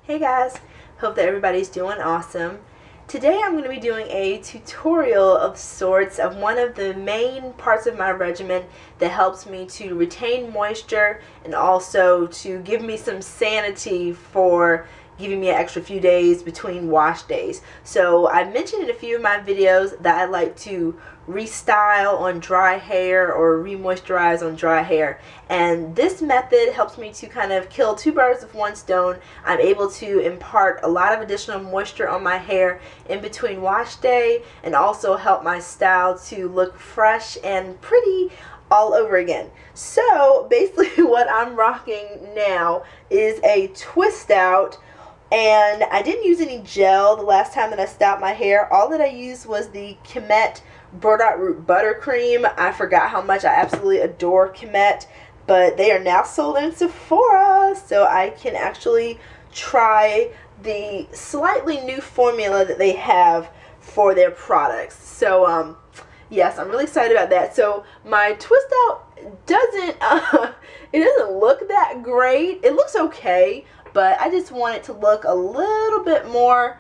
Hey guys, hope that everybody's doing awesome. Today I'm going to be doing a tutorial of sorts of one of the main parts of my regimen that helps me to retain moisture and also to give me some sanity for giving me an extra few days between wash days. So I mentioned in a few of my videos that I like to restyle on dry hair or re-moisturize on dry hair, and this method helps me to kind of kill two birds with one stone. I'm able to impart a lot of additional moisture on my hair in between wash day and also help my style to look fresh and pretty all over again. So basically what I'm rocking now is a twist out, and I didn't use any gel the last time that I styled my hair. All that I used was the Kemet burdock root buttercream. I forgot how much I absolutely adore Kemet, but they are now sold in Sephora, so I can actually try the slightly new formula that they have for their products. So yes, I'm really excited about that. So my twist out doesn't it doesn't look that great. It looks okay, but I just want it to look a little bit more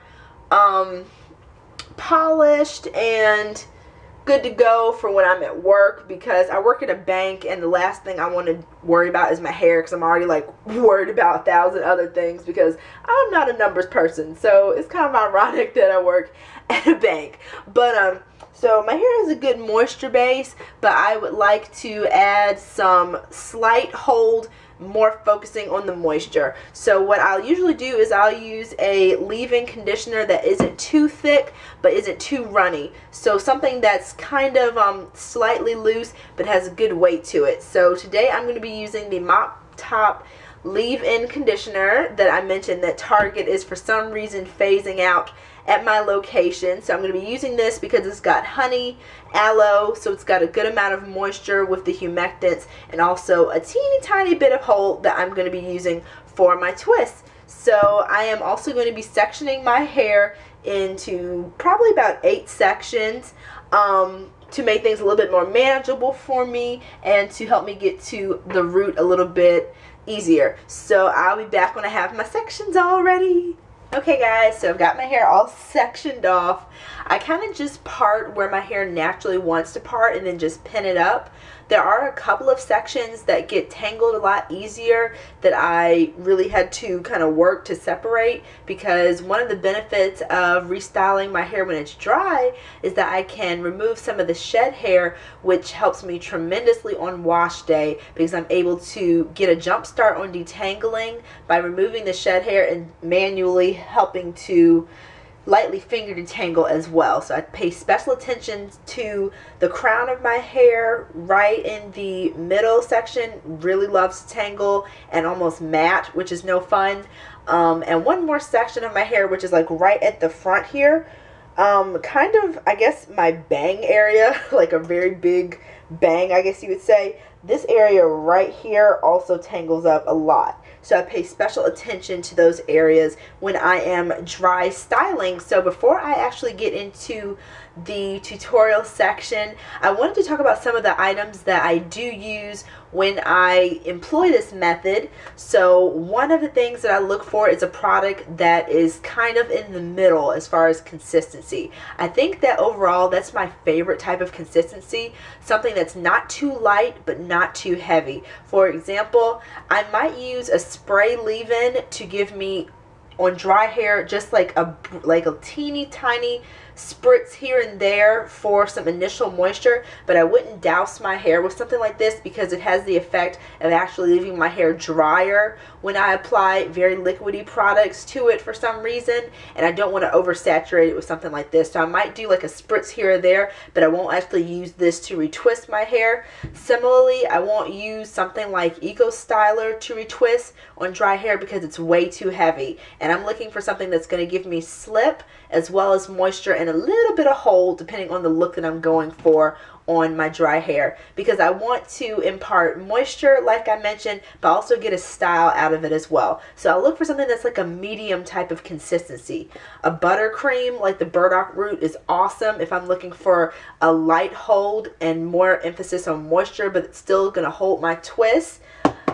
polished and good to go for when I'm at work, because I work at a bank and the last thing I want to worry about is my hair, because I'm already like worried about 1,000 other things because I'm not a numbers person. So it's kind of ironic that I work at a bank. But so my hair has a good moisture base, but I would like to add some slight hold, more focusing on the moisture. So what I'll usually do is I'll use a leave-in conditioner that isn't too thick but isn't too runny. So something that's kind of slightly loose but has a good weight to it. So today I'm going to be using the Mop Top leave-in conditioner that I mentioned that Target is for some reason phasing out at my location. So I'm going to be using this because it's got honey, aloe, so it's got a good amount of moisture with the humectants, and also a teeny tiny bit of hold that I'm going to be using for my twists. So I am also going to be sectioning my hair into probably about 8 sections to make things a little bit more manageable for me and to help me get to the root a little bit easier. So I'll be back when I have my sections all ready. Okay guys, so I've got my hair all sectioned off. I kind of just part where my hair naturally wants to part and then just pin it up. There are a couple of sections that get tangled a lot easier that I really had to kind of work to separate, because one of the benefits of restyling my hair when it's dry is that I can remove some of the shed hair, which helps me tremendously on wash day, because I'm able to get a jump start on detangling by removing the shed hair and manually helping to lightly finger detangle as well. So I pay special attention to the crown of my hair right in the middle section. Really loves to tangle and almost matte, which is no fun. And one more section of my hair, which is like right at the front here, kind of, I guess, my bang area, like a very big bang, I guess you would say. This area right here also tangles up a lot. So I pay special attention to those areas when I am dry styling. So before I actually get into the tutorial section, I wanted to talk about some of the items that I do use when I employ this method. So one of the things that I look for is a product that is kind of in the middle as far as consistency. I think that overall that's my favorite type of consistency, something that's not too light but not too heavy. For example, I might use a spray leave-in to give me on dry hair just like a teeny tiny spritz here and there for some initial moisture, but I wouldn't douse my hair with something like this because it has the effect of actually leaving my hair drier when I apply very liquidy products to it for some reason, and I don't want to oversaturate it with something like this. So I might do like a spritz here or there, but I won't actually use this to retwist my hair. Similarly, I won't use something like Eco Styler to retwist on dry hair because it's way too heavy, and I'm looking for something that's going to give me slip as well as moisture and a little bit of hold depending on the look that I'm going for on my dry hair, because I want to impart moisture like I mentioned, but also get a style out of it as well. So I'll look for something that's like a medium type of consistency. A buttercream like the burdock root is awesome if I'm looking for a light hold and more emphasis on moisture, but it's still going to hold my twist.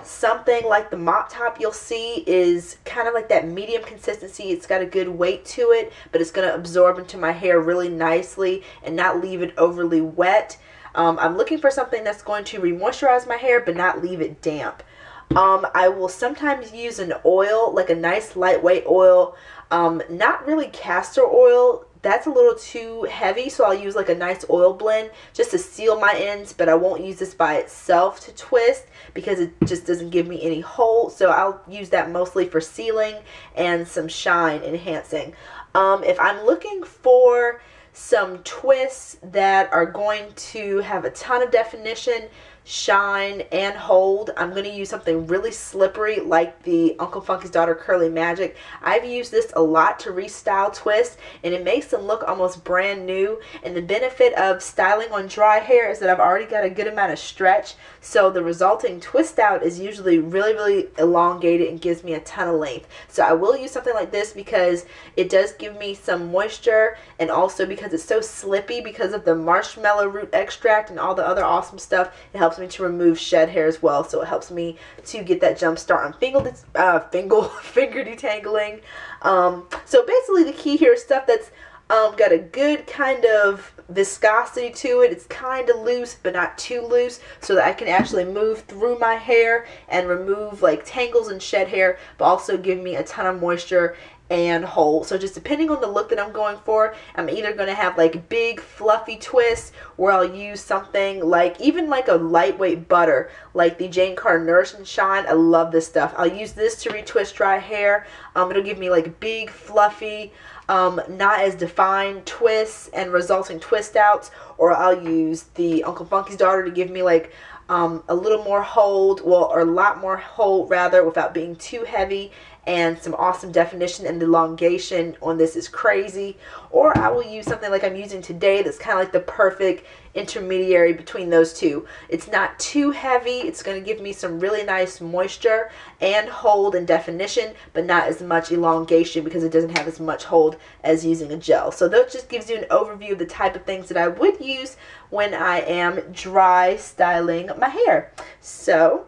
something like the mop top you'll see is kind of like that medium consistency. It's got a good weight to it, but it's going to absorb into my hair really nicely and not leave it overly wet. I'm looking for something that's going to re-moisturize my hair but not leave it damp. I will sometimes use an oil, like a nice lightweight oil, not really castor oil. That's a little too heavy, so I'll use like a nice oil blend just to seal my ends, but I won't use this by itself to twist because it just doesn't give me any hold. So I'll use that mostly for sealing and some shine enhancing. If I'm looking for some twists that are going to have a ton of definition, shine, and hold, I'm going to use something really slippery like the Uncle Funky's Daughter Curly Magic. I've used this a lot to restyle twists, and it makes them look almost brand new. And the benefit of styling on dry hair is that I've already got a good amount of stretch, so the resulting twist out is usually really elongated and gives me a ton of length. So I will use something like this because it does give me some moisture, and also because it's so slippy because of the marshmallow root extract and all the other awesome stuff, it helps me to remove shed hair as well. So it helps me to get that jump start on finger detangling. So basically the key here is stuff that's got a good kind of viscosity to it. It's kind of loose but not too loose, so that I can actually move through my hair and remove like tangles and shed hair, but also give me a ton of moisture and hold. So just depending on the look that I'm going for, I'm either going to have like big fluffy twists, where I'll use something like even like a lightweight butter like the Jane Carter Nourish and Shine. I love this stuff. I'll use this to retwist dry hair. It'll give me like big fluffy, not as defined twists and resulting twist outs, or I'll use the Uncle Funky's Daughter to give me like a little more hold, well, or a lot more hold rather, without being too heavy, and some awesome definition, and the elongation on this is crazy. Or I will use something like I'm using today that's kind of like the perfect intermediary between those two. It's not too heavy, it's going to give me some really nice moisture and hold and definition, but not as much elongation because it doesn't have as much hold as using a gel. So that just gives you an overview of the type of things that I would use when I am dry styling my hair. So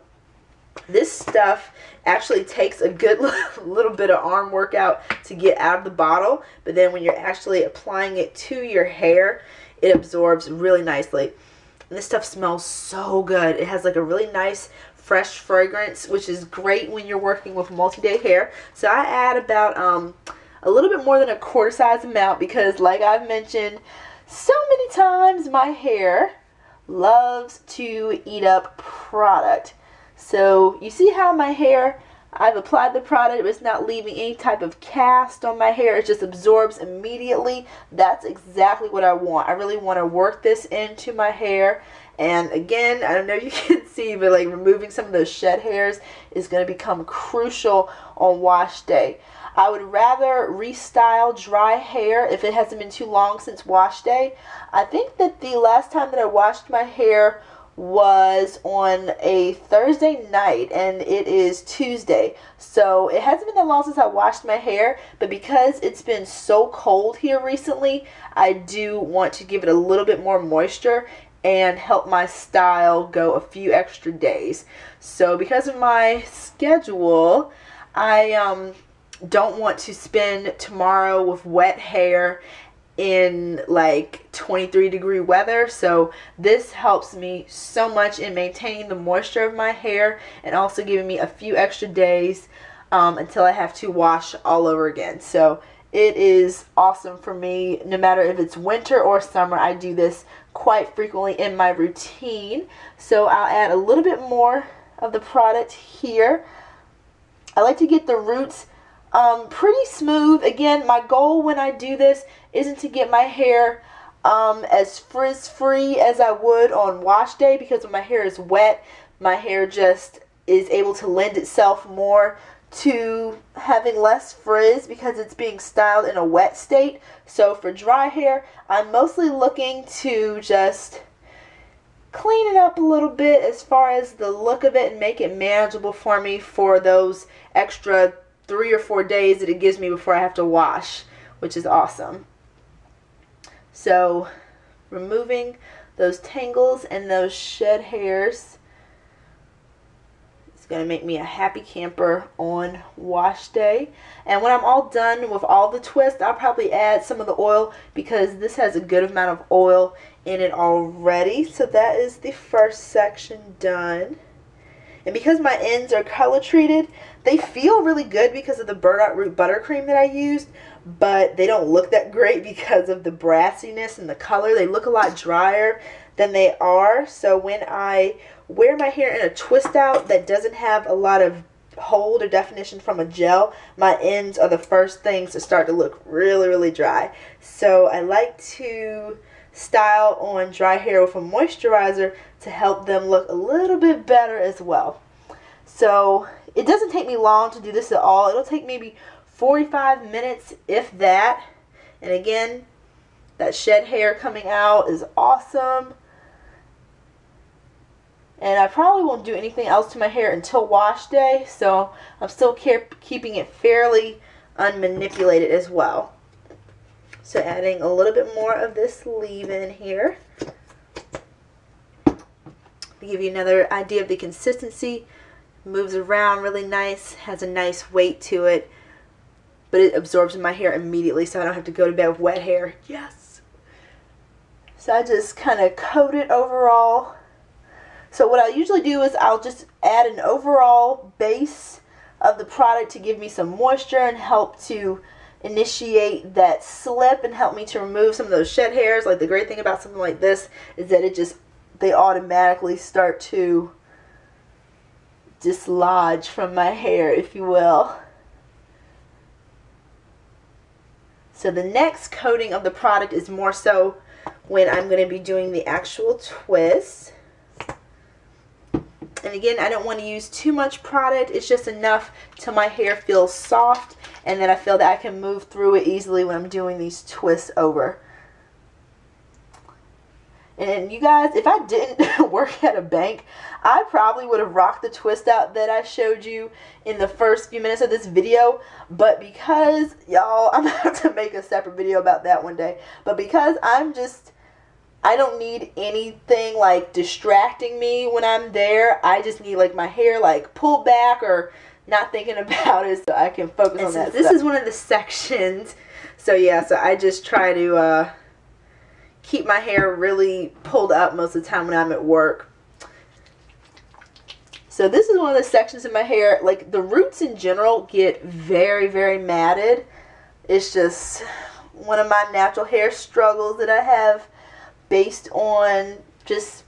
this stuff actually takes a good little bit of arm workout to get out of the bottle, but then when you're actually applying it to your hair, it absorbs really nicely. And this stuff smells so good. It has like a really nice fresh fragrance, which is great when you're working with multi-day hair. So I add about a little bit more than a quarter size amount because, like I've mentioned so many times, my hair loves to eat up product. So you see how my hair, I've applied the product, it's not leaving any type of cast on my hair. It just absorbs immediately. That's exactly what I want. I really want to work this into my hair. And again, I don't know if you can see, but like removing some of those shed hairs is going to become crucial on wash day. I would rather restyle dry hair if it hasn't been too long since wash day. I think that the last time that I washed my hair was on a Thursday night, and it is Tuesday, so it hasn't been that long since I washed my hair. But because it's been so cold here recently, I do want to give it a little bit more moisture and help my style go a few extra days. So because of my schedule, I don't want to spend tomorrow with wet hair in like 23-degree weather. So this helps me so much in maintaining the moisture of my hair and also giving me a few extra days until I have to wash all over again. So it is awesome for me. No matter if it's winter or summer, I do this quite frequently in my routine. So I'll add a little bit more of the product here. I like to get the roots pretty smooth. Again, my goal when I do this isn't to get my hair as frizz-free as I would on wash day, because when my hair is wet, my hair just is able to lend itself more to having less frizz because it's being styled in a wet state. So for dry hair, I'm mostly looking to just clean it up a little bit as far as the look of it and make it manageable for me for those extra 3 or 4 days that it gives me before I have to wash, which is awesome. So removing those tangles and those shed hairs is going to make me a happy camper on wash day. And when I'm all done with all the twists, I'll probably add some of the oil because this has a good amount of oil in it already. So that is the first section done. And because my ends are color treated, they feel really good because of the burdock root buttercream that I used, but they don't look that great because of the brassiness and the color. They look a lot drier than they are. So when I wear my hair in a twist out that doesn't have a lot of hold or definition from a gel, my ends are the first things to start to look really, really dry. So I like to style on dry hair with a moisturizer to help them look a little bit better as well. So it doesn't take me long to do this at all. It'll take maybe 45 minutes, if that. And again, that shed hair coming out is awesome. And I probably won't do anything else to my hair until wash day, so I'm still keeping it fairly unmanipulated as well. So adding a little bit more of this leave-in here to give you another idea of the consistency. Moves around really nice, has a nice weight to it, but it absorbs in my hair immediately so I don't have to go to bed with wet hair. Yes! So I just kind of coat it overall. So what I usually do is I'll just add an overall base of the product to give me some moisture and help to initiate that slip and help me to remove some of those shed hairs. Like, the great thing about something like this is that they automatically start to dislodge from my hair, if you will. So the next coating of the product is more so when I'm going to be doing the actual twist. And again, I don't want to use too much product. It's just enough till my hair feels soft, and then I feel that I can move through it easily when I'm doing these twists over. And you guys, if I didn't work at a bank, I probably would have rocked the twist out that I showed you in the first few minutes of this video. But because, y'all, I'm going to have to make a separate video about that one day. But because I don't need anything like distracting me when I'm there. I just need like my hair like pulled back or not thinking about it so I can focus on that. This is one of the sections. So yeah, so I just try to keep my hair really pulled up most of the time when I'm at work. So this is one of the sections in my hair. Like, the roots in general get very, very matted. It's just one of my natural hair struggles that I have based on just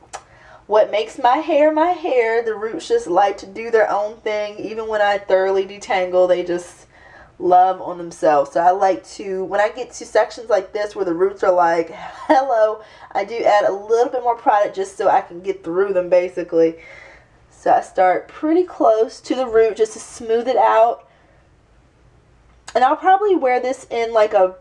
what makes my hair my hair. The roots just like to do their own thing. Even when I thoroughly detangle, they just love on themselves. So I like to, when I get to sections like this where the roots are like, hello, I do add a little bit more product just so I can get through them, basically. So I start pretty close to the root just to smooth it out. And I'll probably wear this in like a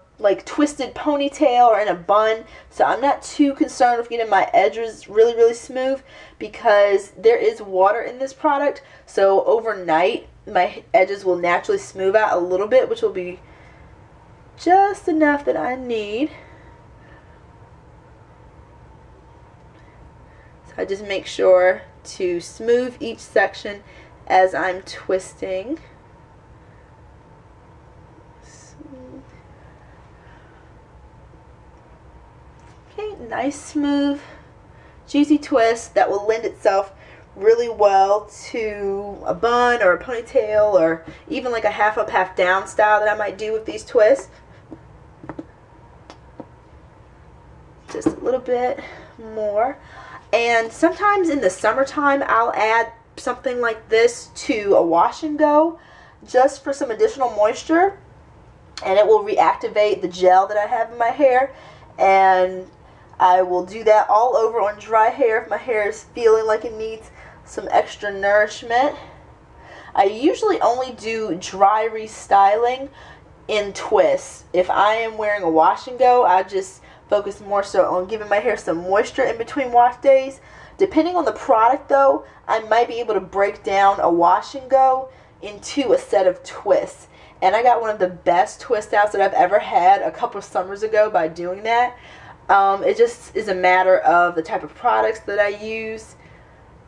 twisted ponytail or in a bun, so I'm not too concerned with getting my edges really, really smooth because there is water in this product. So overnight my edges will naturally smooth out a little bit, which will be just enough that I need. So I just make sure to smooth each section as I'm twisting. Okay, nice, smooth, juicy twist that will lend itself really well to a bun or a ponytail or even like a half up, half down style that I might do with these twists. Just a little bit more. And sometimes in the summertime I'll add something like this to a wash and go just for some additional moisture, and it will reactivate the gel that I have in my hair. And I will do that all over on dry hair if my hair is feeling like it needs some extra nourishment. I usually only do dry restyling in twists. If I am wearing a wash and go, I just focus more so on giving my hair some moisture in between wash days. Depending on the product though, I might be able to break down a wash and go into a set of twists. And I got one of the best twist outs that I've ever had a couple of summers ago by doing that. It just is a matter of the type of products that I use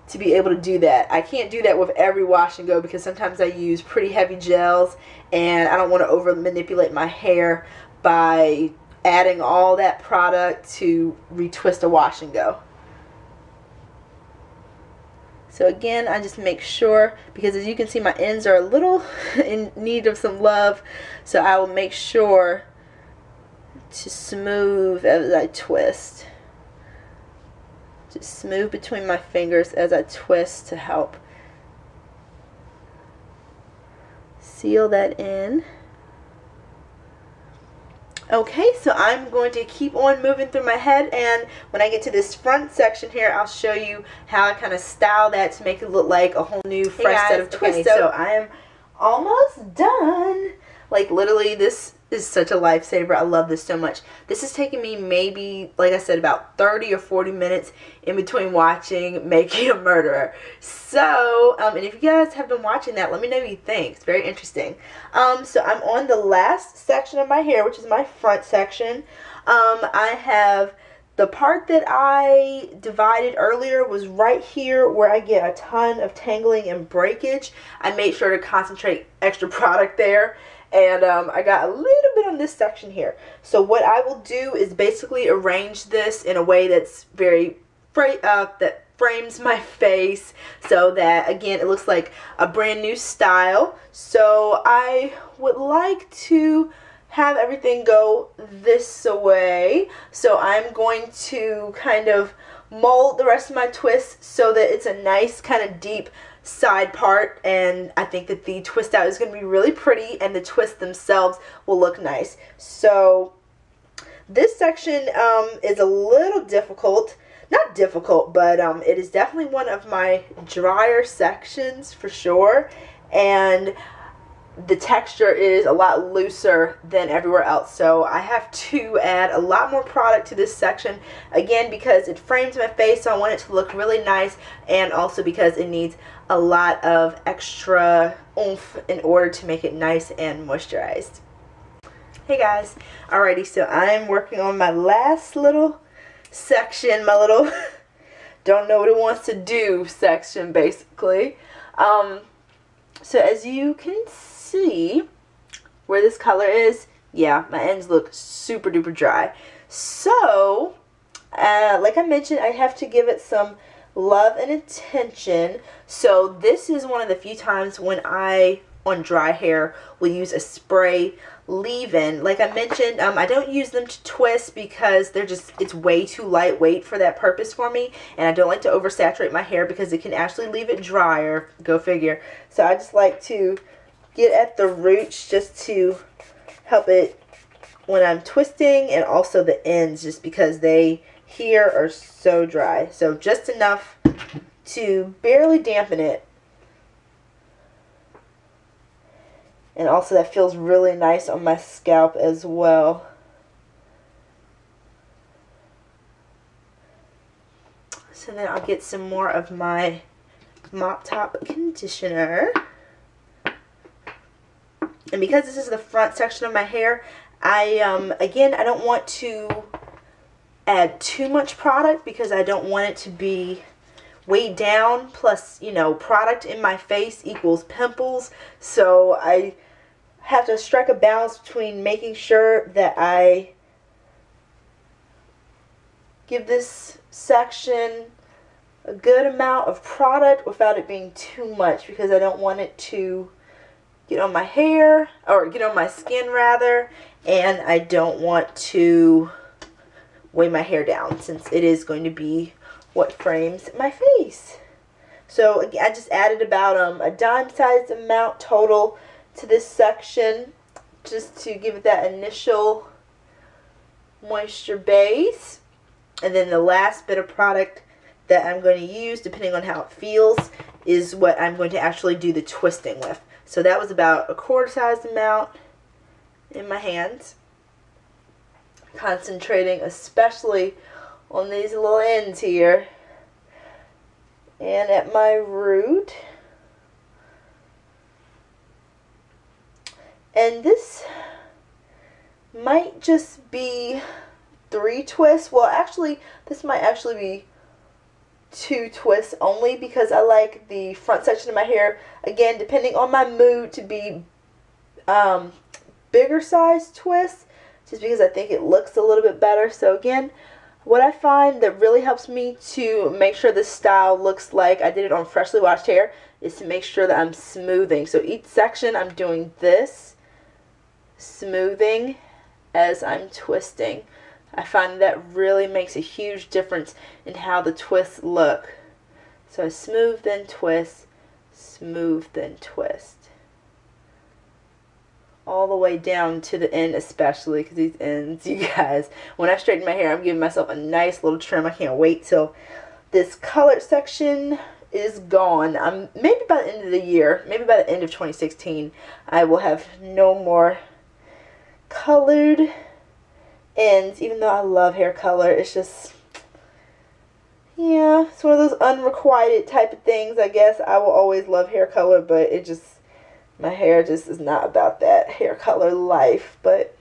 to be able to do that. I can't do that with every wash and go because sometimes I use pretty heavy gels and I don't want to over manipulate my hair by adding all that product to retwist a wash and go. So again, I just make sure, because as you can see my ends are a little in need of some love, so I will make sure to smooth as I twist. Just smooth between my fingers as I twist to help seal that in. Okay, so I'm going to keep on moving through my head, and when I get to this front section here, I'll show you how I kind of style that to make it look like a whole new fresh set of twists. Okay, so I am almost done. Like literally, this is such a lifesaver. I love this so much. This has taken me maybe, like I said, about 30 or 40 minutes in between watching Making a Murderer. So, and if you guys have been watching that, let me know what you think. It's very interesting. So I'm on the last section of my hair, which is my front section. I have the part that I divided earlier was right here where I get a ton of tangling and breakage. I made sure to concentrate extra product there. And I got a little bit on this section here. So what I will do is basically arrange this in a way that's very, that frames my face so that, again, it looks like a brand new style. So I would like to have everything go this way. So I'm going to kind of mold the rest of my twists so that it's a nice kind of deep side part, and I think that the twist out is going to be really pretty and the twists themselves will look nice. So this section is a little difficult. Not difficult, but it is definitely one of my drier sections for sure, and the texture is a lot looser than everywhere else, so I have to add a lot more product to this section, again because it frames my face, so I want it to look really nice, and also because it needs a lot of extra oomph in order to make it nice and moisturized. Hey guys, alrighty, so I'm working on my last little section, my little don't know what it wants to do section, basically. So as you can see where this color is, yeah, my ends look super duper dry. So like I mentioned, I have to give it some love and attention. So this is one of the few times when I, on dry hair, will use a spray leave-in. Like I mentioned, I don't use them to twist because they're just, it's way too lightweight for that purpose for me, and I don't like to oversaturate my hair because it can actually leave it drier, go figure. So I just like to get at the roots just to help it when I'm twisting, and also the ends just because they here are so dry. So just enough to barely dampen it. And also that feels really nice on my scalp as well. So then I'll get some more of my Mop Top conditioner. And because this is the front section of my hair, again, I don't want to add too much product because I don't want it to be weighed down. Plus, you know, product in my face equals pimples. So I have to strike a balance between making sure that I give this section a good amount of product without it being too much, because I don't want it to get on my hair, or get on my skin rather, and I don't want to weigh my hair down since it is going to be what frames my face. So I just added about a dime-sized amount total to this section just to give it that initial moisture base. And then the last bit of product that I'm going to use, depending on how it feels, is what I'm going to actually do the twisting with. So that was about a quarter-sized amount in my hands. Concentrating especially on these little ends here and at my root. And this might just be 3 twists. Well, actually, this might actually be 2 twists only because I like the front section of my hair, again, depending on my mood, to be bigger size twists, just because I think it looks a little bit better. So again, what I find that really helps me to make sure this style looks like I did it on freshly washed hair is to make sure that I'm smoothing. So each section I'm doing this, smoothing as I'm twisting. I find that really makes a huge difference in how the twists look. So I smooth, then twist, smooth, then twist. All the way down to the end, especially because these ends, you guys, when I straighten my hair, I'm giving myself a nice little trim. I can't wait till this colored section is gone. Maybe by the end of the year, maybe by the end of 2016, I will have no more colored ends, even though I love hair color. It's just, yeah, it's one of those unrequited type of things. I guess I will always love hair color, but it just, my hair just is not about that hair color life. But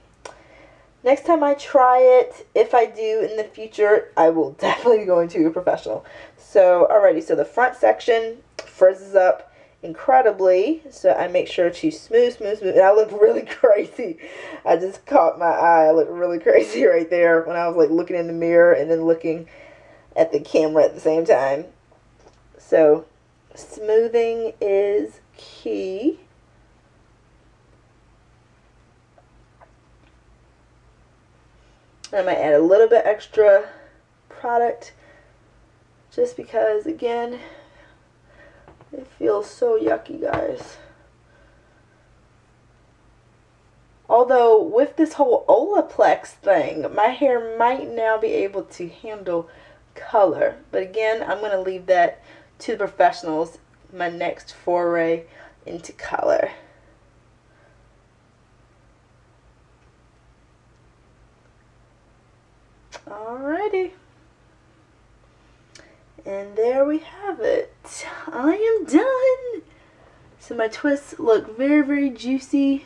next time I try it, if I do in the future, I will definitely be going to a professional. So, alrighty, so the front section frizzes up incredibly, so I make sure to smooth, and I look really crazy. I just caught my eye. I look really crazy right there when I was like looking in the mirror and then looking at the camera at the same time. So, smoothing is key. I might add a little bit extra product just because, again, it feels so yucky, guys. Although with this whole Olaplex thing, my hair might now be able to handle color. But again, I'm going to leave that to the professionals, my next foray into color. Alrighty. And there we have it. I am done. So my twists look very, very juicy.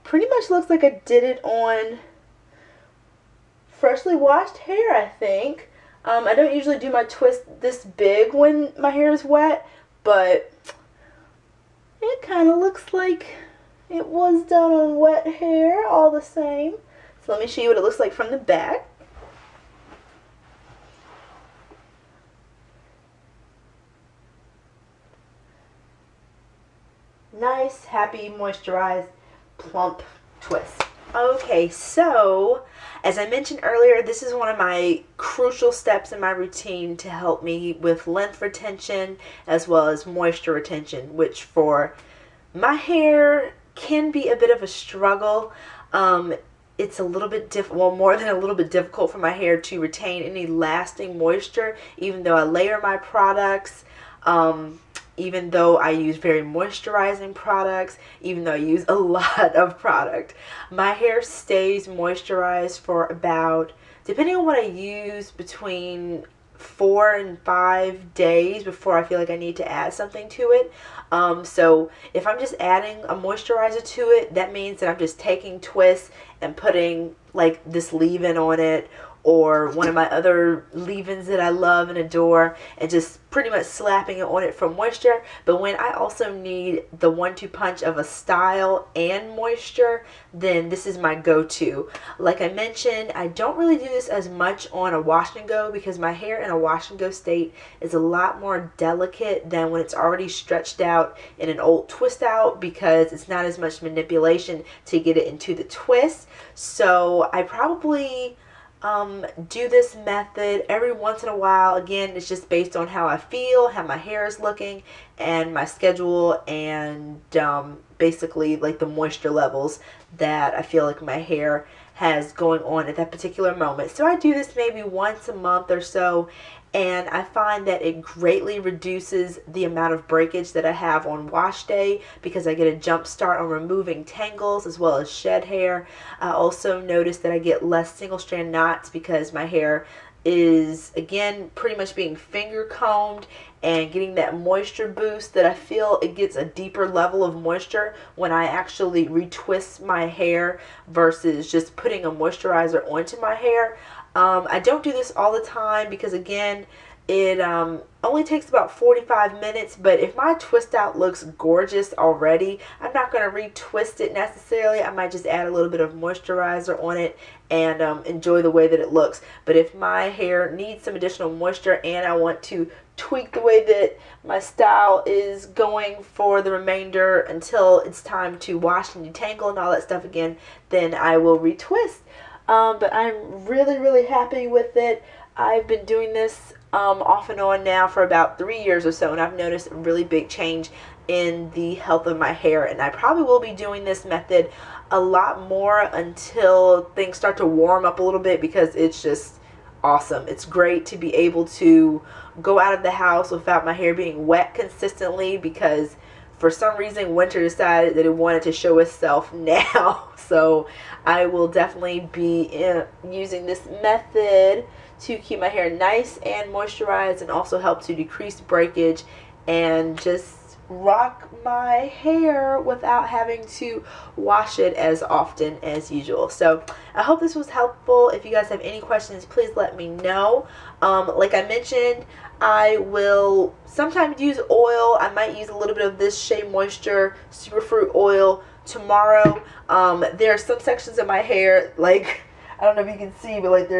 Pretty much looks like I did it on freshly washed hair, I think. I don't usually do my twist this big when my hair is wet, but it kind of looks like it was done on wet hair all the same. So let me show you what it looks like from the back. Nice, happy, moisturized, plump twist. Okay, so as I mentioned earlier, this is one of my crucial steps in my routine to help me with length retention as well as moisture retention, which for my hair can be a bit of a struggle. It's a little bit well, more than a little bit difficult for my hair to retain any lasting moisture, even though I layer my products, even though I use very moisturizing products, even though I use a lot of product. My hair stays moisturized for about, depending on what I use, between 4 and 5 days before I feel like I need to add something to it. So if I'm just adding a moisturizer to it, that means that I'm just taking twists and putting like this leave-in on it, or one of my other leave-ins that I love and adore, and just pretty much slapping it on it for moisture. But when I also need the 1-2 punch of a style and moisture, then this is my go-to. Like I mentioned, I don't really do this as much on a wash and go because my hair in a wash and go state is a lot more delicate than when it's already stretched out in an old twist out, because it's not as much manipulation to get it into the twist. So I probably do this method every once in a while. Again, it's just based on how I feel, how my hair is looking, and my schedule, and basically like the moisture levels that I feel like my hair has going on at that particular moment. So I do this maybe once a month or so, and I find that it greatly reduces the amount of breakage that I have on wash day because I get a jump start on removing tangles as well as shed hair. I also notice that I get less single strand knots because my hair is, again, pretty much being finger combed and getting that moisture boost that I feel it gets a deeper level of moisture when I actually retwist my hair versus just putting a moisturizer onto my hair. I don't do this all the time because, again, it only takes about 45 minutes, but if my twist out looks gorgeous already, I'm not going to retwist it necessarily. I might just add a little bit of moisturizer on it and enjoy the way that it looks. But if my hair needs some additional moisture and I want to tweak the way that my style is going for the remainder until it's time to wash and detangle and all that stuff again, then I will retwist. But I'm really, really happy with it. I've been doing this off and on now for about 3 years or so, and I've noticed a really big change in the health of my hair, and I probably will be doing this method a lot more until things start to warm up a little bit, because it's just awesome. It's great to be able to go out of the house without my hair being wet consistently, because for some reason winter decided that it wanted to show itself now. So I will definitely be using this method to keep my hair nice and moisturized, and also help to decrease breakage and just rock my hair without having to wash it as often as usual. So I hope this was helpful. If you guys have any questions, please let me know. Like I mentioned, I will sometimes use oil. I might use a little bit of this Shea Moisture Superfruit oil tomorrow. There are some sections of my hair, like, I don't know if you can see, but like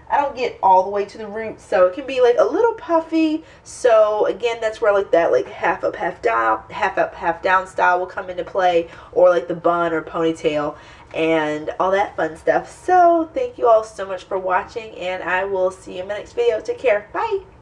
I don't get all the way to the roots, so it can be like a little puffy. So again, that's where like that like half up, half down style will come into play, or like the bun or ponytail and all that fun stuff. So thank you all so much for watching, and I will see you in my next video. Take care. Bye.